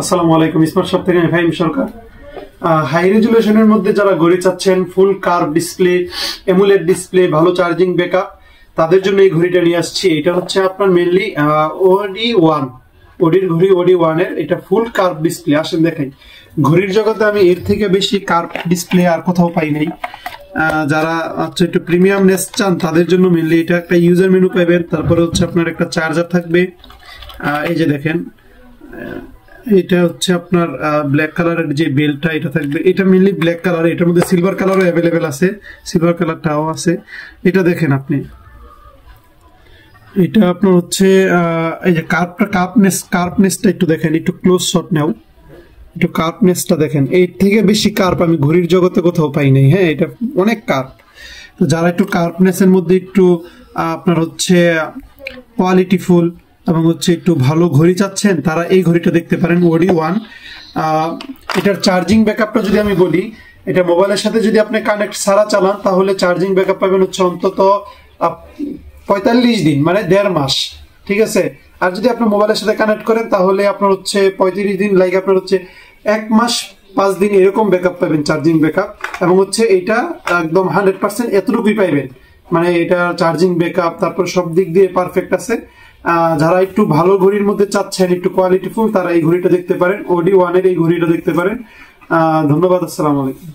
আসসালামু আলাইকুম। Smart shop থেকে আমি ফাহিম সরকার। হাই রেজুলেশনের মধ্যে যারা ঘড়ি চাচ্ছেন, ফুল কার্ভ ডিসপ্লে, এমুলেট ডিসপ্লে, ভালো চার্জিং ব্যাকআপ, তাদের জন্য এই ঘড়িটা নিয়ে আসছি। এটা হচ্ছে আপনার মেইনলি OD1 ওডির ঘড়ি, OD1 এর এটা ফুল কার্ভ ডিসপ্লে। আসেন দেখাই, ঘড়ির জগতে আমি এর থেকে বেশি কার্ভ ডিসপ্লে আর কোথাও পাই নাই। যারা একটু প্রিমিয়ামনেস চান তাদের জন্য মেইনলি এটা একটা ইউজার মেনু পাবেন, তারপরে হচ্ছে আপনার একটা চার্জার থাকবে। এই যে দেখেন, এটা হচ্ছে আপনার ব্ল্যাক কালারের যে বেলটা এটা থাকবে, এটা মেইনলি ব্ল্যাক কালার, এটার মধ্যে সিলভার কালারও অ্যাভেলেবেল আছে, সিলভার কালারটাও আছে। এটা দেখেন আপনি, এটা আপনার হচ্ছে এই যে কার্পনেসটা একটু দেখেন, একটু ক্লোজ শট নাও, একটু কার্পনেসটা দেখেন। এর থেকে বেশি কার্প আমি ঘড়ির জগতে কোথাও পাই নাই। হ্যাঁ, এটা অনেক কার্প। তো যারা একটু কার্পনেসের মধ্যে একটু আপনার হচ্ছে কোয়ালিটিফুল এবং হচ্ছে একটু ভালো ঘড়ি চাচ্ছেন, তারা এই ঘড়িটা দেখতে পারেন, OD1। এটার চার্জিং ব্যাকআপটা যদি আমি বলি, এটা মোবাইলের সাথে যদি আপনি কানেক্ট ছাড়া চালান তাহলে চার্জিং ব্যাকআপ পাবেন হচ্ছে অন্তত 45 দিন, মানে 1.5 মাস। ঠিক আছে। আর যদি আপনি মোবাইলের সাথে কানেক্ট করেন তাহলে আপনার হচ্ছে 35 দিন, লাইক আপনার হচ্ছে 1 মাস 5 দিন এরকম ব্যাকআপ পাবেন, চার্জিং ব্যাকআপ। এবং হচ্ছে এটা একদম 100% এতটুকুই পাইবেন, মানে এটা চার্জিং ব্যাকআপ তারপর সব দিক দিয়ে পারফেক্ট আছে। যারা একটু ভালো ঘড়ির মধ্যে চাচ্ছেন, একটু কোয়ালিটিফুল, তারা এই ঘড়িটা দেখতে পারেন, OD1 এর এই ঘড়িটা দেখতে পারেন। ধন্যবাদ। আসসালামু আলাইকুম।